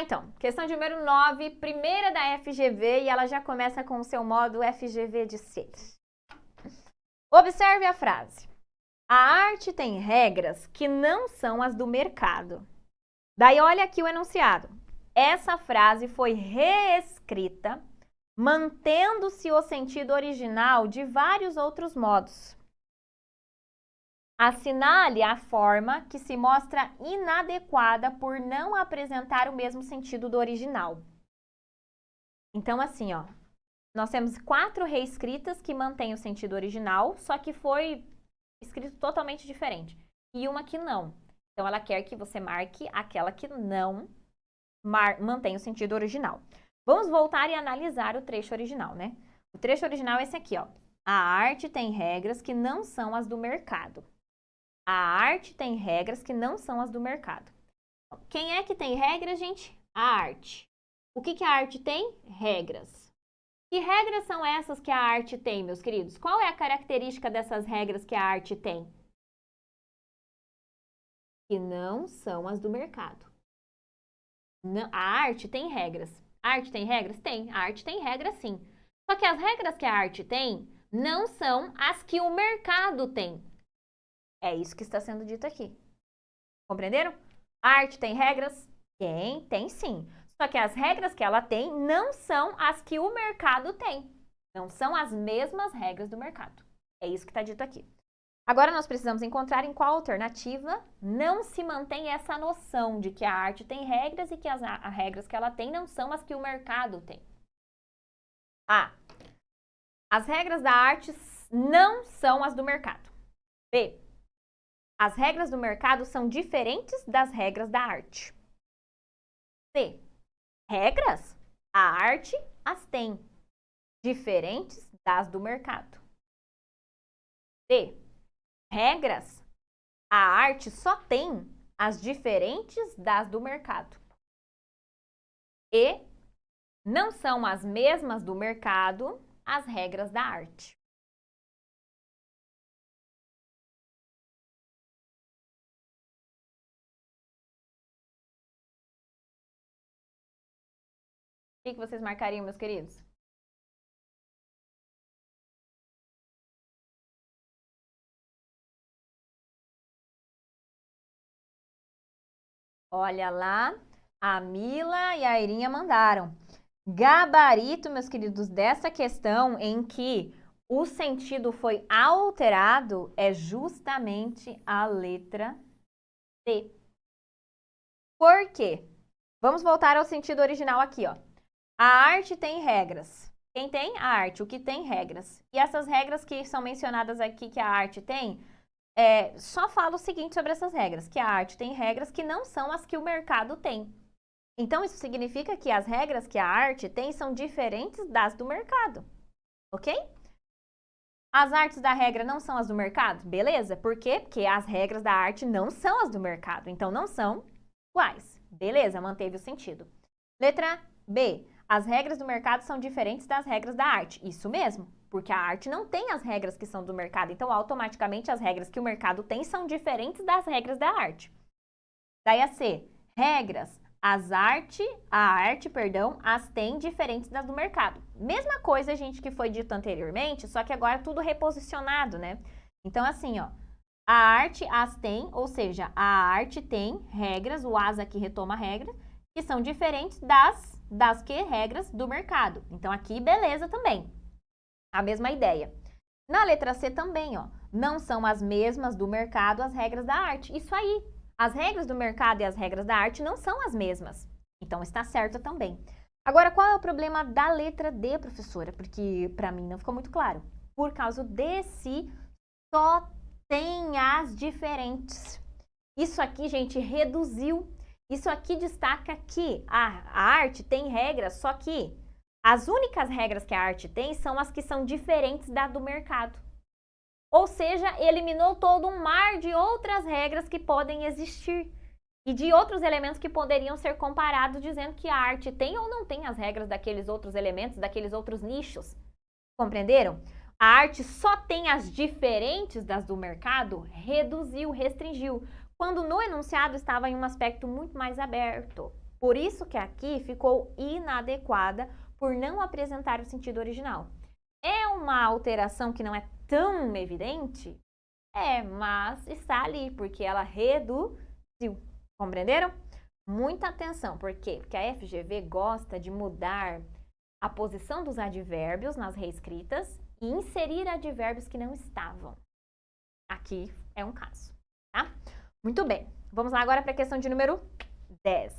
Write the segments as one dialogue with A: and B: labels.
A: então. Questão de número 9, primeira da FGV, e ela já começa com o seu modo FGV de ser. Observe a frase. A arte tem regras que não são as do mercado. Daí, olha aqui o enunciado. Essa frase foi reescrita, mantendo-se o sentido original de vários outros modos. Assinale a forma que se mostra inadequada por não apresentar o mesmo sentido do original. Então, assim, ó, nós temos 4 reescritas que mantêm o sentido original, só que foi escrito totalmente diferente. E uma que não. Então, ela quer que você marque aquela que não mantém o sentido original. Vamos voltar e analisar o trecho original, né? O trecho original é esse aqui, ó. A arte tem regras que não são as do mercado. A arte tem regras que não são as do mercado. Quem é que tem regras, gente? A arte. O que a arte tem? Regras. Que regras são essas que a arte tem, meus queridos? Qual é a característica dessas regras que a arte tem? Que não são as do mercado. Não, a arte tem regras. A arte tem regras? Tem. A arte tem regras, sim. Só que as regras que a arte tem não são as que o mercado tem. É isso que está sendo dito aqui. Compreenderam? A arte tem regras? Tem sim. Só que as regras que ela tem não são as que o mercado tem. Não são as mesmas regras do mercado. É isso que está dito aqui. Agora, nós precisamos encontrar em qual alternativa não se mantém essa noção de que a arte tem regras e que as regras que ela tem não são as que o mercado tem. A. As regras da arte não são as do mercado. B. As regras do mercado são diferentes das regras da arte. C. Regras? A arte as tem, diferentes das do mercado. D. Regras? A arte só tem as diferentes das do mercado. E não são as mesmas do mercado as regras da arte. O que vocês marcariam, meus queridos? Olha lá, a Mila e a Irinha mandaram. Gabarito, meus queridos, dessa questão em que o sentido foi alterado é justamente a letra C. Por quê? Vamos voltar ao sentido original aqui, ó. A arte tem regras. Quem tem? A arte, o que tem regras. E essas regras que são mencionadas aqui que a arte tem, só fala o seguinte sobre essas regras, que a arte tem regras que não são as que o mercado tem. Então, isso significa que as regras que a arte tem são diferentes das do mercado, ok? As artes da regra não são as do mercado? Beleza. Por quê? Porque as regras da arte não são as do mercado, então não são iguais. Beleza, manteve o sentido. Letra B. As regras do mercado são diferentes das regras da arte. Isso mesmo, porque a arte não tem as regras que são do mercado, então automaticamente as regras que o mercado tem são diferentes das regras da arte. Daí a C. Regras. A arte, as tem diferentes das do mercado. Mesma coisa, gente, que foi dito anteriormente, só que agora tudo reposicionado, né? Então, assim, ó, a arte as tem, ou seja, a arte tem regras, o as aqui retoma regras, que são diferentes das regras do mercado. Então, aqui, beleza também. A mesma ideia. Na letra C também, ó, não são as mesmas do mercado as regras da arte. Isso aí. As regras do mercado e as regras da arte não são as mesmas. Então, está certo também. Agora, qual é o problema da letra D, professora? Porque, para mim, não ficou muito claro. Por causa desse só tem as diferentes. Isso aqui, gente, reduziu. Isso aqui destaca que a arte tem regras, só que as únicas regras que a arte tem são as que são diferentes da do mercado. Ou seja, eliminou todo um mar de outras regras que podem existir e de outros elementos que poderiam ser comparados, dizendo que a arte tem ou não tem as regras daqueles outros elementos, daqueles outros nichos. Compreenderam? A arte só tem as diferentes das do mercado, reduziu, restringiu, quando no enunciado estava em um aspecto muito mais aberto. Por isso que aqui ficou inadequada por não apresentar o sentido original. É uma alteração que não é tão evidente? É, mas está ali, porque ela reduziu. Compreenderam? Muita atenção, por quê? Porque a FGV gosta de mudar a posição dos advérbios nas reescritas e inserir advérbios que não estavam. Aqui é um caso, tá? Muito bem. Vamos lá agora para a questão de número 10.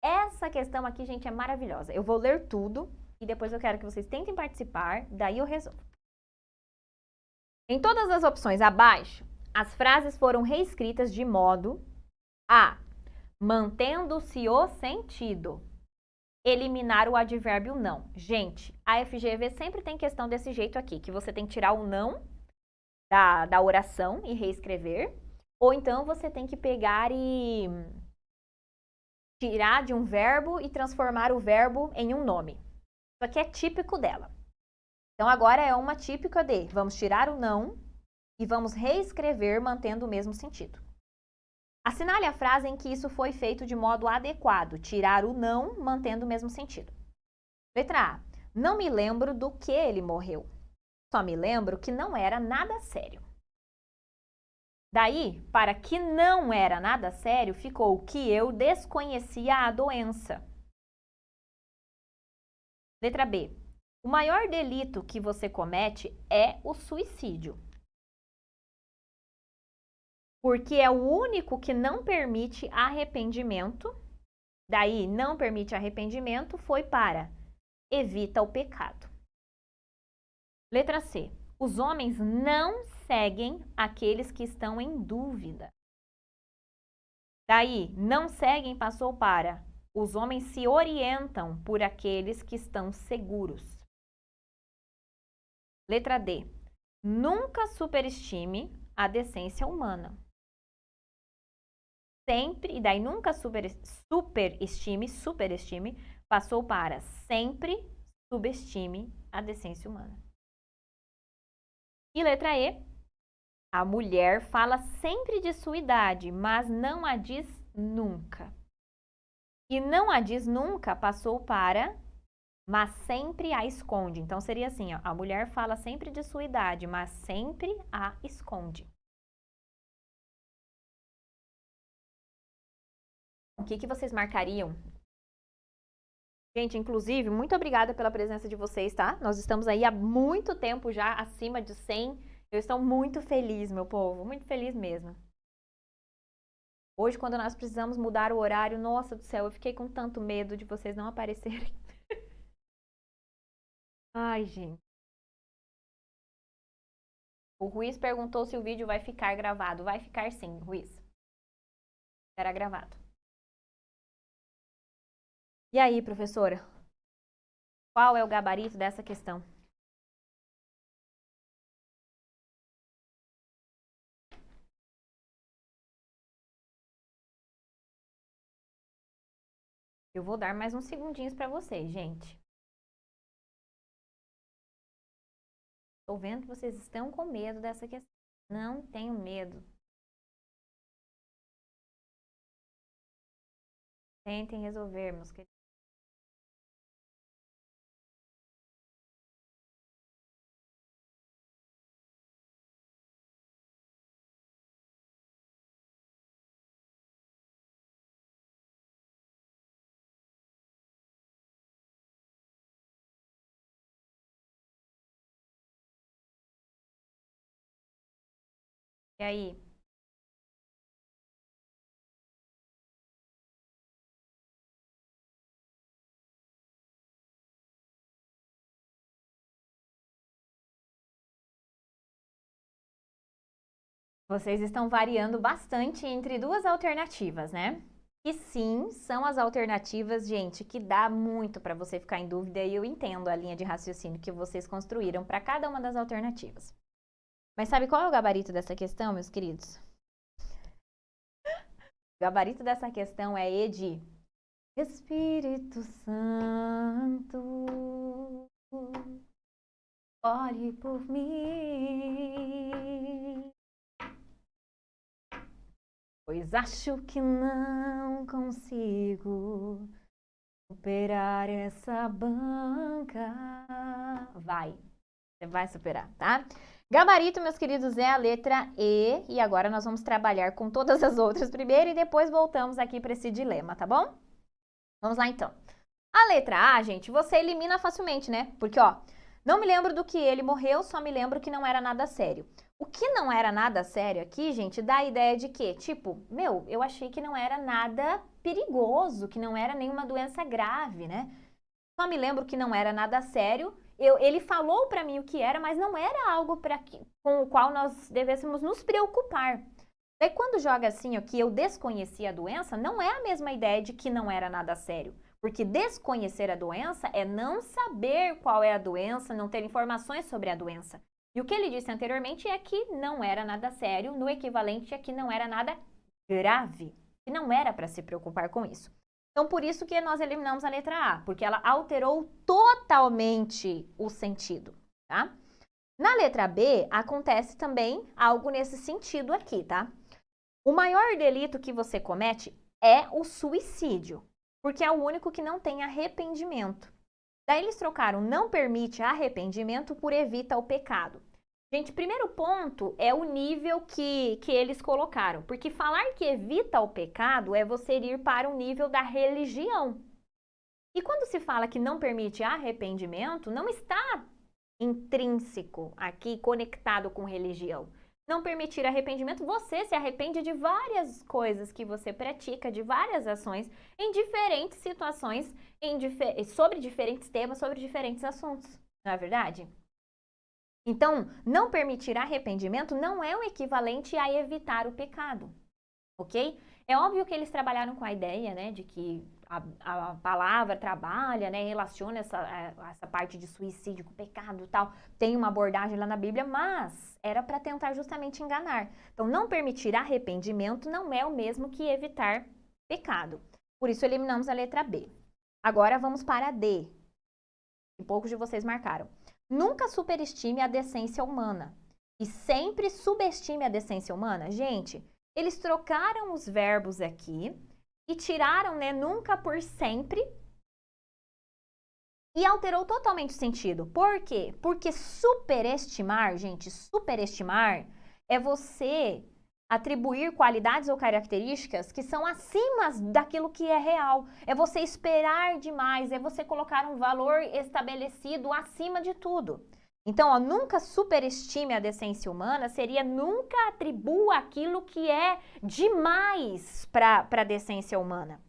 A: Essa questão aqui, gente, é maravilhosa. Eu vou ler tudo e depois eu quero que vocês tentem participar, daí eu resolvo. Em todas as opções abaixo, as frases foram reescritas de modo a mantendo-se o sentido, eliminar o advérbio não. Gente, a FGV sempre tem questão desse jeito aqui, que você tem que tirar o não da oração e reescrever, ou então você tem que pegar e tirar de um verbo e transformar o verbo em um nome. Isso aqui é típico dela. Então, agora é uma típica de vamos tirar o não e vamos reescrever mantendo o mesmo sentido. Assinale a frase em que isso foi feito de modo adequado, tirar o não mantendo o mesmo sentido. Letra A. Não me lembro do que ele morreu. Só me lembro que não era nada sério. Daí, para que não era nada sério, ficou que eu desconhecia a doença. Letra B. O maior delito que você comete é o suicídio. Porque é o único que não permite arrependimento. Daí, não permite arrependimento foi para evita o pecado. Letra C. Os homens não seguem aqueles que estão em dúvida. Daí, não seguem passou para os homens se orientam por aqueles que estão seguros. Letra D. Nunca superestime a decência humana. Sempre, e daí nunca superestime, passou para sempre subestime a decência humana. E letra E. A mulher fala sempre de sua idade, mas não a diz nunca. E não a diz nunca passou para mas sempre a esconde. Então, seria assim, ó, a mulher fala sempre de sua idade, mas sempre a esconde. O que vocês marcariam? Gente, inclusive, muito obrigada pela presença de vocês, tá? Nós estamos aí há muito tempo já, acima de 100. Eu estou muito feliz, meu povo, muito feliz mesmo. Hoje, quando nós precisamos mudar o horário, nossa do céu, eu fiquei com tanto medo de vocês não aparecerem. Ai, gente. O Ruiz perguntou se o vídeo vai ficar gravado. Vai ficar sim, Ruiz. Será gravado. E aí, professora? Qual é o gabarito dessa questão? Eu vou dar mais uns segundinhos para vocês, gente. Estou vendo que vocês estão com medo dessa questão. Não tenho medo. Tentem resolver, meus queridos. E aí? Vocês estão variando bastante entre duas alternativas, né? E sim, são as alternativas, gente, que dá muito para você ficar em dúvida e eu entendo a linha de raciocínio que vocês construíram para cada uma das alternativas. Mas sabe qual é o gabarito dessa questão, meus queridos? O gabarito dessa questão é E de Espírito Santo, ore por mim. Pois acho que não consigo superar essa banca. Vai, você vai superar, tá? Gabarito, meus queridos, é a letra E. E agora nós vamos trabalhar com todas as outras primeiro e depois voltamos aqui para esse dilema, tá bom? Vamos lá, então. A letra A, gente, você elimina facilmente, né? Porque, ó, não me lembro do que ele morreu, só me lembro que não era nada sério. O que não era nada sério aqui, gente, dá a ideia de que, tipo, meu, eu achei que não era nada perigoso, que não era nenhuma doença grave, né? Só me lembro que não era nada sério. Ele falou pra mim o que era, mas não era algo com o qual nós devêssemos nos preocupar. Daí, quando joga assim, ó, que eu desconheci a doença, não é a mesma ideia de que não era nada sério. Porque desconhecer a doença é não saber qual é a doença, não ter informações sobre a doença. E o que ele disse anteriormente é que não era nada sério, no equivalente a que não era nada grave, que não era para se preocupar com isso. Então, por isso que nós eliminamos a letra A, porque ela alterou totalmente o sentido, tá? Na letra B, acontece também algo nesse sentido aqui, tá? O maior delito que você comete é o suicídio, porque é o único que não tem arrependimento. Daí eles trocaram não permite arrependimento por evita o pecado. Gente, primeiro ponto é o nível que eles colocaram, porque falar que evita o pecado é você ir para o nível da religião. E quando se fala que não permite arrependimento, não está intrínseco aqui, conectado com religião. Não permitir arrependimento, você se arrepende de várias coisas que você pratica, de várias ações, em diferentes situações, sobre diferentes temas, sobre diferentes assuntos, não é verdade? Então, não permitir arrependimento não é o equivalente a evitar o pecado, ok? É óbvio que eles trabalharam com a ideia, né, de que a palavra trabalha, né, relaciona essa parte de suicídio com pecado e tal, tem uma abordagem lá na Bíblia, mas era para tentar justamente enganar. Então, não permitir arrependimento não é o mesmo que evitar pecado. Por isso, eliminamos a letra B. Agora, vamos para a D, que poucos de vocês marcaram. Nunca superestime a decência humana e sempre subestime a decência humana. Gente, eles trocaram os verbos aqui e tiraram, né, nunca por sempre e alterou totalmente o sentido. Por quê? Porque superestimar, gente, superestimar é você atribuir qualidades ou características que são acima daquilo que é real. É você esperar demais, é você colocar um valor estabelecido acima de tudo. Então, ó, nunca superestime a decência humana, seria nunca atribua aquilo que é demais para a decência humana.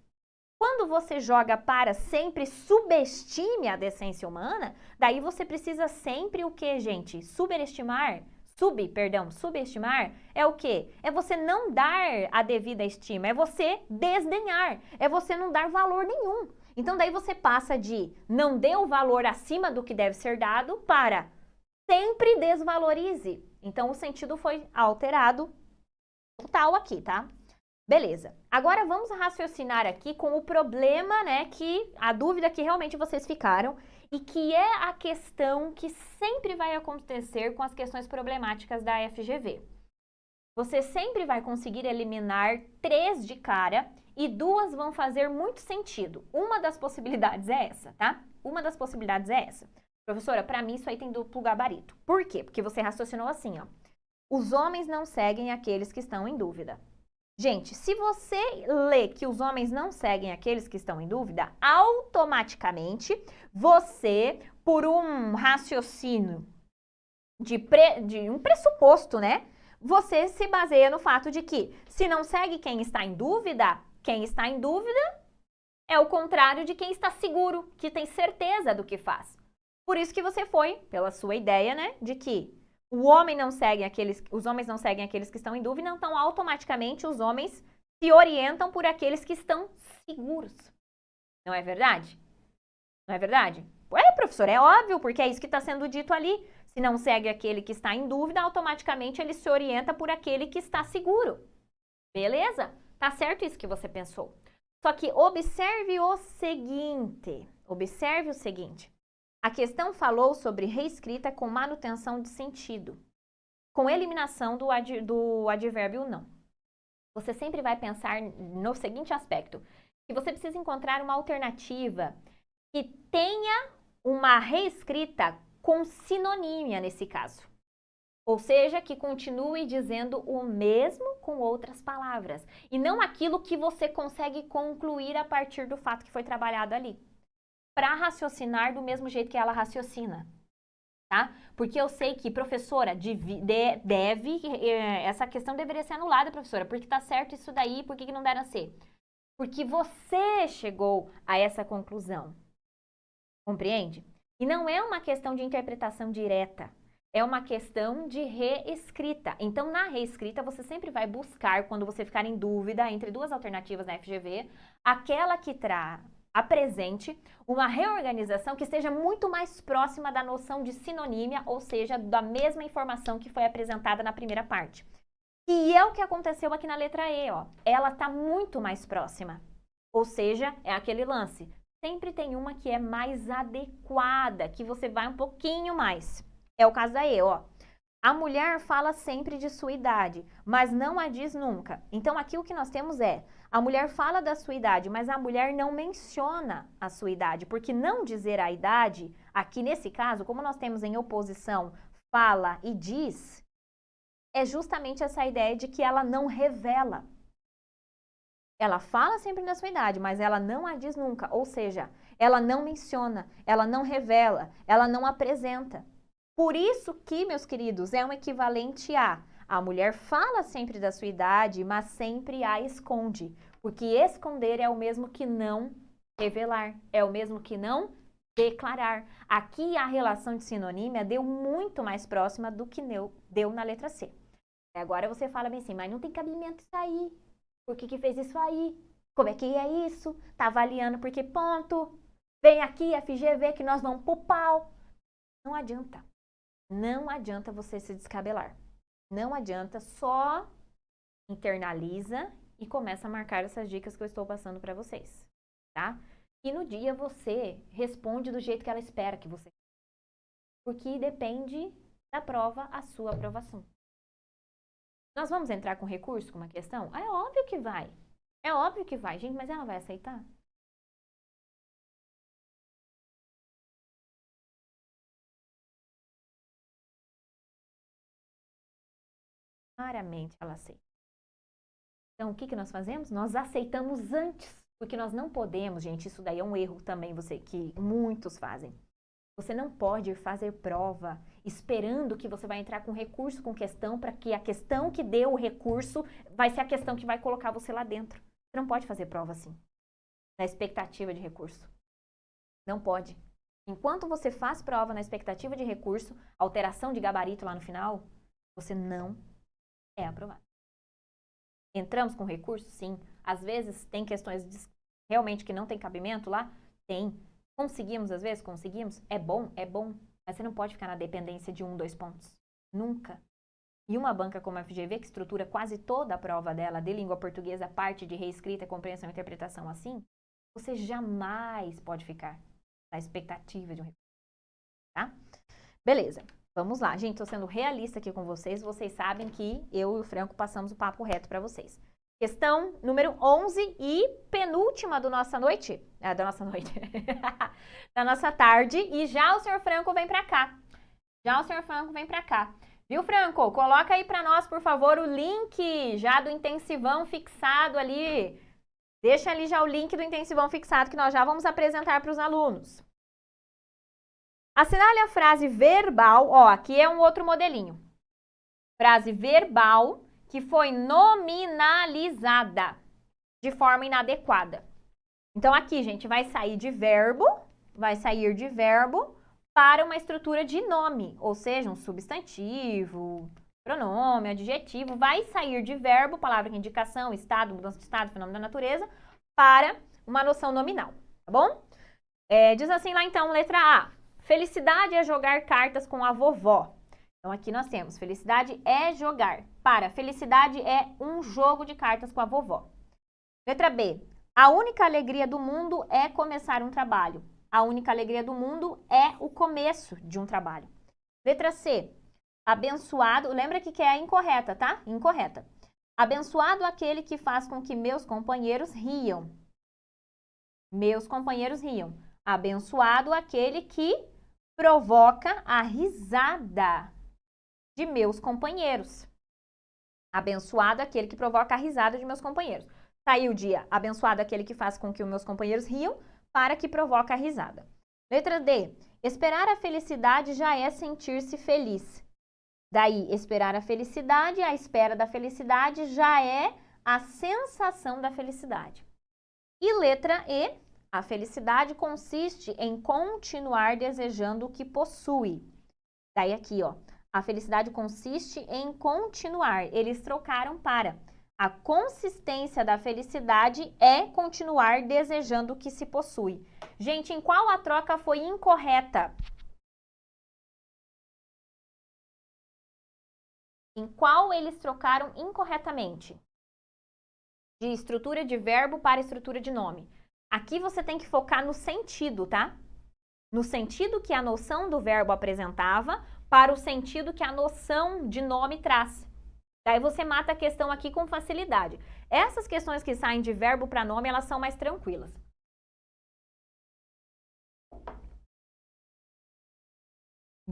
A: Quando você joga para sempre subestime a decência humana, daí você precisa sempre o que, gente? Subestimar é o quê? É você não dar a devida estima, é você desdenhar, é você não dar valor nenhum. Então, daí você passa de não dê o valor acima do que deve ser dado para sempre desvalorize. Então, o sentido foi alterado total aqui, tá? Beleza. Agora, vamos raciocinar aqui com o problema, né, a dúvida que realmente vocês ficaram e que é a questão que sempre vai acontecer com as questões problemáticas da FGV. Você sempre vai conseguir eliminar 3 de cara e 2 vão fazer muito sentido. Uma das possibilidades é essa, tá? Uma das possibilidades é essa. Professora, para mim isso aí tem duplo gabarito. Por quê? Porque você raciocinou assim, ó. Os homens não seguem aqueles que estão em dúvida. Gente, se você lê que os homens não seguem aqueles que estão em dúvida, automaticamente você, por um raciocínio de um pressuposto, né? Você se baseia no fato de que se não segue quem está em dúvida é o contrário de quem está seguro, que tem certeza do que faz. Por isso que você foi, pela sua ideia, né, de que os homens não seguem aqueles que estão em dúvida, então automaticamente os homens se orientam por aqueles que estão seguros. Não é verdade? Não é verdade? Ué, professor, é óbvio, porque é isso que está sendo dito ali. Se não segue aquele que está em dúvida, automaticamente ele se orienta por aquele que está seguro. Beleza? Tá certo isso que você pensou. Só que observe o seguinte. A questão falou sobre reescrita com manutenção de sentido, com eliminação do advérbio não. você sempre vai pensar no seguinte aspecto, que você precisa encontrar uma alternativa que tenha uma reescrita com sinonímia nesse caso. Ou seja, que continue dizendo o mesmo com outras palavras. E não aquilo que você consegue concluir a partir do fato que foi trabalhado ali. Para raciocinar do mesmo jeito que ela raciocina. Tá? Porque eu sei que, professora, essa questão deveria ser anulada, professora. Porque tá certo isso daí, por que não deram C? Porque você chegou a essa conclusão. Compreende? E não é uma questão de interpretação direta. É uma questão de reescrita. Então, na reescrita, você sempre vai buscar, quando você ficar em dúvida entre duas alternativas na FGV, aquela que apresente uma reorganização que esteja muito mais próxima da noção de sinonímia, ou seja, da mesma informação que foi apresentada na primeira parte. E é o que aconteceu aqui na letra E, ó. Ela está muito mais próxima. Ou seja, é aquele lance. Sempre tem uma que é mais adequada, que você vai um pouquinho mais. É o caso da E, ó. A mulher fala sempre de sua idade, mas não a diz nunca. Então, aqui o que nós temos é, a mulher fala da sua idade, mas a mulher não menciona a sua idade, porque não dizer a idade, aqui nesse caso, como nós temos em oposição fala e diz, é justamente essa ideia de que ela não revela. Ela fala sempre da sua idade, mas ela não a diz nunca, ou seja, ela não menciona, ela não revela, ela não apresenta. Por isso que, meus queridos, é um equivalente a mulher fala sempre da sua idade, mas sempre a esconde. Porque esconder é o mesmo que não revelar, é o mesmo que não declarar. Aqui a relação de sinonímia deu muito mais próxima do que deu na letra C. Agora você fala bem assim, mas não tem cabimento isso aí. Por que fez isso aí? Como é que é isso? Tá avaliando por que ponto? Vem aqui, FGV, que nós vamos pro pau. Não adianta. Não adianta você se descabelar. Não adianta, só internaliza e começa a marcar essas dicas que eu estou passando para vocês, tá? E no dia você responde do jeito que ela espera que você. Porque depende da prova a sua aprovação. Nós vamos entrar com recurso com uma questão? É óbvio que vai. É óbvio que vai, gente, mas ela vai aceitar? Claramente ela aceita. Então, o que nós fazemos? Nós aceitamos antes, porque nós não podemos, gente, isso daí é um erro também, que muitos fazem. Você não pode fazer prova esperando que você vai entrar com recurso, com questão, para que a questão que deu o recurso vai ser a questão que vai colocar você lá dentro. Você não pode fazer prova assim, na expectativa de recurso. Não pode. Enquanto você faz prova na expectativa de recurso, alteração de gabarito lá no final, você não é aprovado. Entramos com recurso? Sim. Às vezes tem questões realmente que não tem cabimento lá? Tem. Conseguimos, às vezes? Conseguimos. É bom? É bom. Mas você não pode ficar na dependência de 1, 2 pontos. Nunca. E uma banca como a FGV, que estrutura quase toda a prova dela de língua portuguesa, parte de reescrita, compreensão e interpretação assim, você jamais pode ficar na expectativa de um recurso. Tá? Beleza. Vamos lá. Gente, estou sendo realista aqui com vocês. Vocês sabem que eu e o Franco passamos o papo reto para vocês. Questão número 11 e penúltima da nossa noite. Da nossa noite. Da nossa tarde. E já o senhor Franco vem para cá. Já o senhor Franco vem para cá. Viu, Franco? Coloca aí para nós, por favor, o link já do intensivão fixado ali. Deixa ali já o link do intensivão fixado que nós já vamos apresentar para os alunos. Assinale a frase verbal. Ó, aqui é um outro modelinho. Frase verbal que foi nominalizada de forma inadequada. Então, aqui, gente, vai sair de verbo para uma estrutura de nome, ou seja, um substantivo, pronome, adjetivo, vai sair de verbo, palavra que indicação, estado, mudança de estado, fenômeno da natureza, para uma noção nominal, tá bom? Diz assim lá, então, letra A. Felicidade é jogar cartas com a vovó. Então, aqui nós temos, felicidade é jogar. Para, felicidade é um jogo de cartas com a vovó. Letra B. A única alegria do mundo é começar um trabalho. A única alegria do mundo é o começo de um trabalho. Letra C. Abençoado, lembra que é incorreta, tá? Incorreta. Abençoado aquele que faz com que meus companheiros riam. Meus companheiros riam. Abençoado aquele que provoca a risada de meus companheiros. Abençoado aquele que provoca a risada de meus companheiros. Saiu o dia. Abençoado aquele que faz com que os meus companheiros riam para que provoca a risada. Letra D. Esperar a felicidade já é sentir-se feliz. Daí, esperar a felicidade, a espera da felicidade já é a sensação da felicidade. E letra E, a felicidade consiste em continuar desejando o que possui. Daí aqui, ó, a felicidade consiste em continuar. Eles trocaram para. A consistência da felicidade é continuar desejando o que se possui. Gente, em qual a troca foi incorreta? Em qual eles trocaram incorretamente? De estrutura de verbo para estrutura de nome. Aqui você tem que focar no sentido, tá? No sentido que a noção do verbo apresentava para o sentido que a noção de nome traz. Daí você mata a questão aqui com facilidade. Essas questões que saem de verbo para nome, elas são mais tranquilas.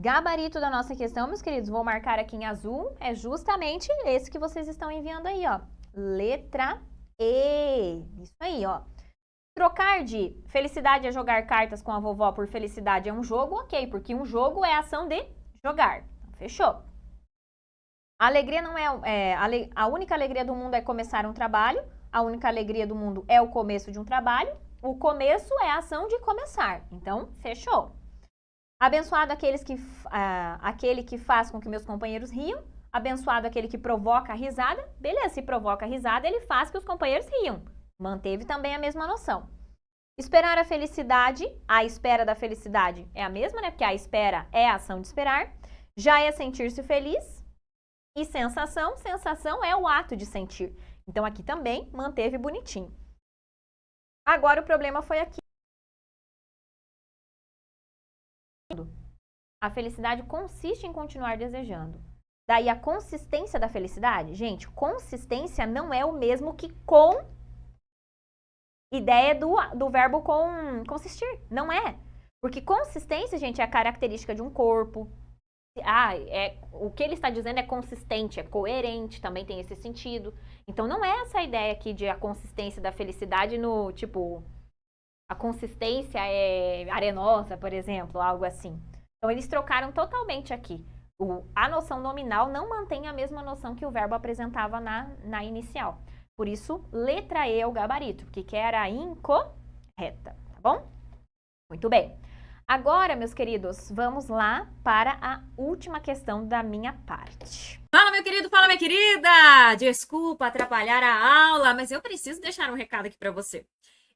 A: Gabarito da nossa questão, meus queridos, vou marcar aqui em azul, é justamente esse que vocês estão enviando aí, ó. Letra E. Isso aí, ó. Trocar de felicidade é jogar cartas com a vovó por felicidade é um jogo, ok, porque um jogo é a ação de jogar. Então, fechou. A alegria não é, a única alegria do mundo é começar um trabalho, a única alegria do mundo é o começo de um trabalho, o começo é a ação de começar. Então, fechou. Abençoado aquele que faz com que meus companheiros riam. Abençoado aquele que provoca a risada. Beleza, se provoca a risada, ele faz que os companheiros riam. Manteve também a mesma noção. Esperar a felicidade, a espera da felicidade é a mesma, né? Porque a espera é a ação de esperar. Já é sentir-se feliz. E sensação, sensação é o ato de sentir. Então aqui também manteve bonitinho. Agora o problema foi aqui. A felicidade consiste em continuar desejando. Daí a consistência da felicidade, gente, consistência não é o mesmo que com ideia do verbo consistir. Não é. Porque consistência, gente, é a característica de um corpo. O que ele está dizendo é consistente, é coerente, também tem esse sentido. Então não é essa ideia aqui de a consistência da felicidade no tipo, a consistência é arenosa, por exemplo, algo assim. Então, eles trocaram totalmente aqui. A noção nominal não mantém a mesma noção que o verbo apresentava na inicial. Por isso, letra E é o gabarito, que era incorreta, tá bom? Muito bem. Agora, meus queridos, vamos lá para a última questão da minha parte.
B: Fala, meu querido, fala, minha querida! Desculpa atrapalhar a aula, mas eu preciso deixar um recado aqui para você.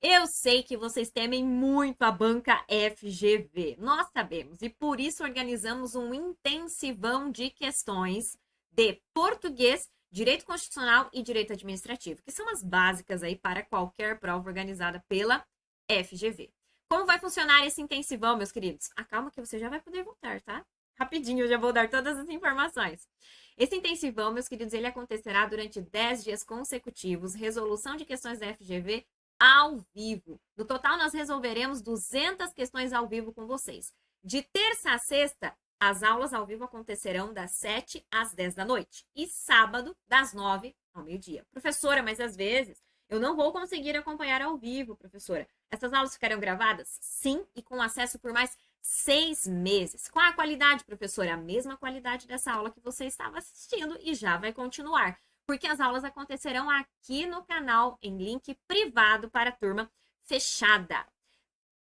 B: Eu sei que vocês temem muito a banca FGV, nós sabemos, e por isso organizamos um intensivão de questões de português, direito constitucional e direito administrativo, que são as básicas aí para qualquer prova organizada pela FGV. Como vai funcionar esse intensivão, meus queridos? Calma que você já vai poder voltar, tá? Rapidinho, eu já vou dar todas as informações. Esse intensivão, meus queridos, ele acontecerá durante 10 dias consecutivos, resolução de questões da FGV ao vivo. No total, nós resolveremos 200 questões ao vivo com vocês. De terça a sexta, as aulas ao vivo acontecerão das 7 às 10 da noite. E sábado, das 9 ao meio-dia. Professora, mas às vezes eu não vou conseguir acompanhar ao vivo, professora. Essas aulas ficarão gravadas? Sim, e com acesso por mais 6 meses. Qual a qualidade, professora? A mesma qualidade dessa aula que você estava assistindo e já vai continuar. Porque as aulas acontecerão aqui no canal em link privado para a turma fechada.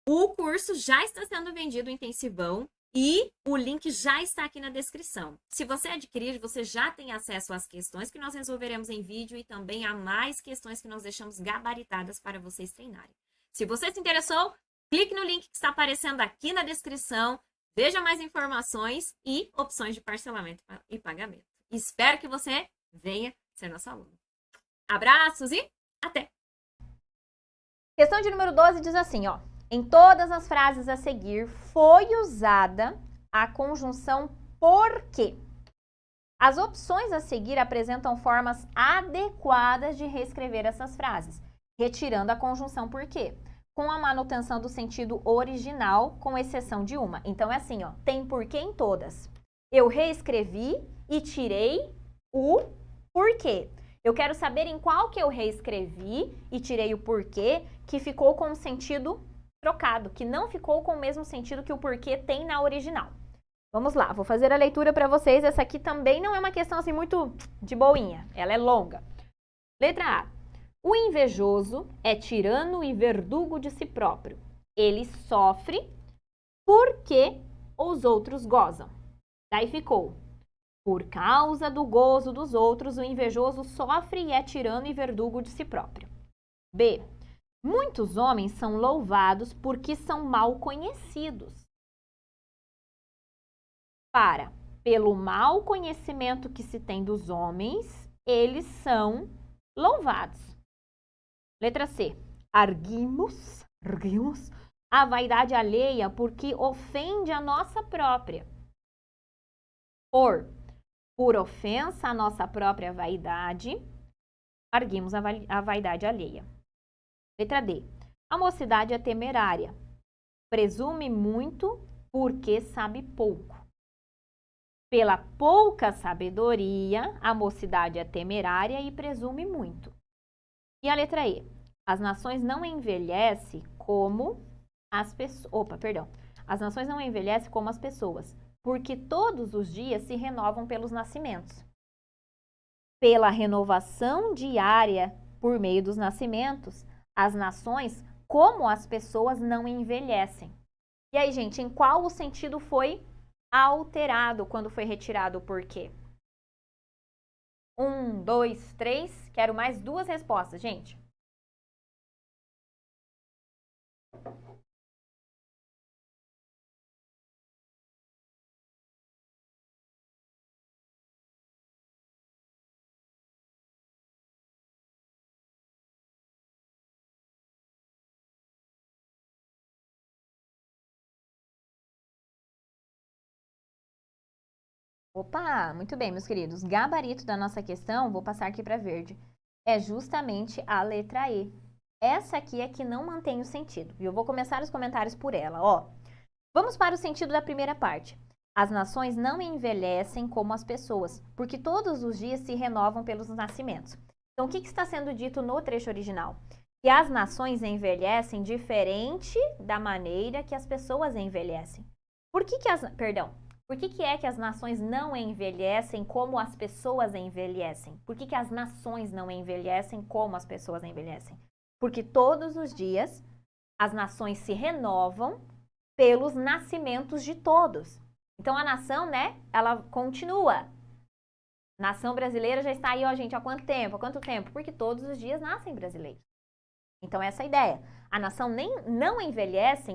B: O curso já está sendo vendido em intensivão e o link já está aqui na descrição. Se você adquirir, você já tem acesso às questões que nós resolveremos em vídeo e também a mais questões que nós deixamos gabaritadas para vocês treinarem. Se você se interessou, clique no link que está aparecendo aqui na descrição, veja mais informações e opções de parcelamento e pagamento. Espero que você venha ser nosso aluno. Abraços e até!
A: Questão de número 12 diz assim, ó. Em todas as frases a seguir foi usada a conjunção porque. As opções a seguir apresentam formas adequadas de reescrever essas frases, retirando a conjunção por quê, com a manutenção do sentido original, com exceção de uma. Então, é assim, ó, tem porquê em todas. Eu reescrevi e tirei o porquê. Eu quero saber em qual que eu reescrevi e tirei o porquê que ficou com o sentido trocado, que não ficou com o mesmo sentido que o porquê tem na original. Vamos lá, vou fazer a leitura para vocês. Essa aqui também não é uma questão assim muito de boinha, ela é longa. Letra A. O invejoso é tirano e verdugo de si próprio. Ele sofre porque os outros gozam. Daí ficou: por causa do gozo dos outros, o invejoso sofre e é tirano e verdugo de si próprio. B. Muitos homens são louvados porque são mal conhecidos. Pelo mau conhecimento que se tem dos homens, eles são louvados. Letra C. Arguimos a vaidade alheia porque ofende a nossa própria. Por ofensa à nossa própria vaidade, arguimos a vaidade alheia. Letra D. A mocidade é temerária. Presume muito porque sabe pouco. Pela pouca sabedoria, a mocidade é temerária e presume muito. E a letra E. As nações não envelhecem como as pessoas. As nações não envelhecem como as pessoas, porque todos os dias se renovam pelos nascimentos. Pela renovação diária por meio dos nascimentos, as nações, como as pessoas, não envelhecem. E aí, gente, em qual o sentido foi alterado quando foi retirado o porquê? 1, 2, 3. Quero mais 2 respostas, gente. Opa, muito bem, meus queridos. Gabarito da nossa questão, vou passar aqui para verde, é justamente a letra E. Essa aqui é que não mantém o sentido. E eu vou começar os comentários por ela, ó. Vamos para o sentido da primeira parte. As nações não envelhecem como as pessoas, porque todos os dias se renovam pelos nascimentos. Então, o que está sendo dito no trecho original? Que as nações envelhecem diferente da maneira que as pessoas envelhecem. Por que é que as nações não envelhecem como as pessoas envelhecem? Por que as nações não envelhecem como as pessoas envelhecem? Porque todos os dias as nações se renovam pelos nascimentos de todos. Então, a nação, né, ela continua. Nação brasileira já está aí, ó, gente, há quanto tempo? Há quanto tempo? Porque todos os dias nascem brasileiros. Então, essa é a ideia. A nação não envelhece,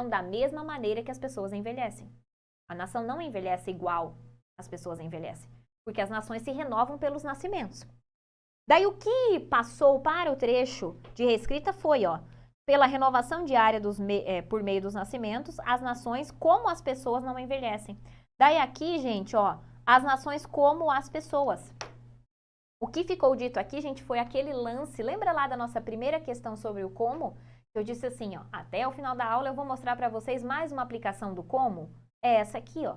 A: da mesma maneira que as pessoas envelhecem. A nação não envelhece igual as pessoas envelhecem, porque as nações se renovam pelos nascimentos. Daí, o que passou para o trecho de reescrita foi, ó, pela renovação diária por meio dos nascimentos, as nações como as pessoas não envelhecem. Daí aqui, gente, ó, as nações como as pessoas. O que ficou dito aqui, gente, foi aquele lance. Lembra lá da nossa primeira questão sobre o como? Eu disse assim, ó, até o final da aula eu vou mostrar para vocês mais uma aplicação do como. É essa aqui, ó.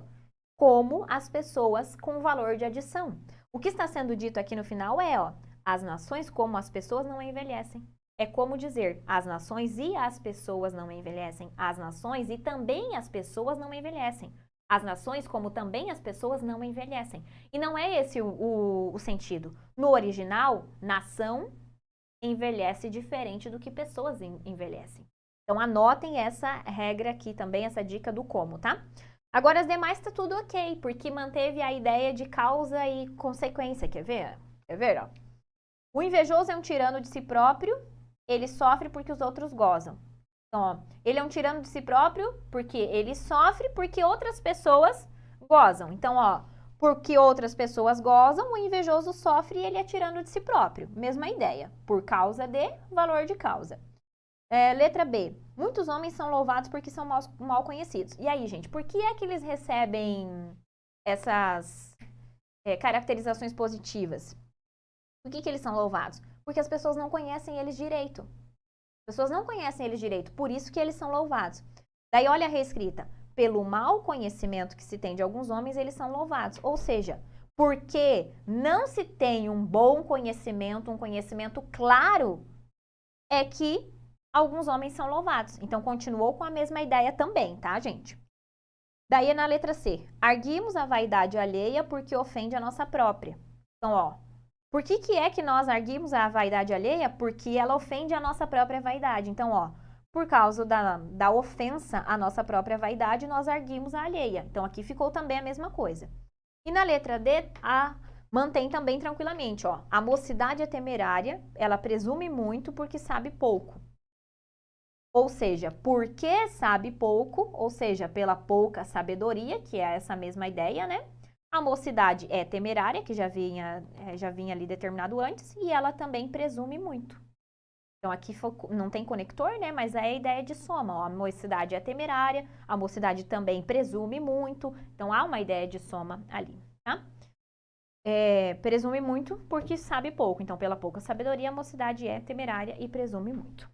A: Como as pessoas com valor de adição. O que está sendo dito aqui no final é, ó, as nações como as pessoas não envelhecem. É como dizer, as nações e as pessoas não envelhecem. As nações e também as pessoas não envelhecem. As nações, como também as pessoas, não envelhecem. E não é esse o sentido. No original, nação envelhece diferente do que pessoas envelhecem. Então, anotem essa regra aqui também, essa dica do como, tá? Agora, as demais tá tudo ok, porque manteve a ideia de causa e consequência. Quer ver? Quer ver, ó? O invejoso é um tirano de si próprio, ele sofre porque os outros gozam. Então, ó, ele é um tirano de si próprio porque ele sofre porque outras pessoas gozam. Então, ó, porque outras pessoas gozam, o invejoso sofre e ele é tirano de si próprio. Mesma ideia, por causa de valor de causa. Letra B. Muitos homens são louvados porque são mal conhecidos. E aí, gente, por que é que eles recebem essas caracterizações positivas. Por que eles são louvados? Porque as pessoas não conhecem eles direito. As pessoas não conhecem eles direito, por isso que eles são louvados. Daí olha a reescrita. Pelo mau conhecimento que se tem de alguns homens, eles são louvados. Ou seja, porque não se tem um bom conhecimento, um conhecimento claro, é que alguns homens são louvados. Então, continuou com a mesma ideia também, tá, gente? Daí, na letra C. Arguimos a vaidade alheia porque ofende a nossa própria. Então, ó, por que é que nós arguimos a vaidade alheia? Porque ela ofende a nossa própria vaidade. Então, ó, por causa da ofensa à nossa própria vaidade, nós arguimos a alheia. Então, aqui ficou também a mesma coisa. E na letra D, mantém também tranquilamente, ó. A mocidade é temerária, ela presume muito porque sabe pouco. Ou seja, porque sabe pouco, ou seja, pela pouca sabedoria, que é essa mesma ideia, né? A mocidade é temerária, que já vinha ali determinado antes, e ela também presume muito. Então, aqui não tem conector, né? Mas é a ideia de soma. Ó, a mocidade é temerária, a mocidade também presume muito. Então, há uma ideia de soma ali, tá? Presume muito porque sabe pouco. Então, pela pouca sabedoria, a mocidade é temerária e presume muito.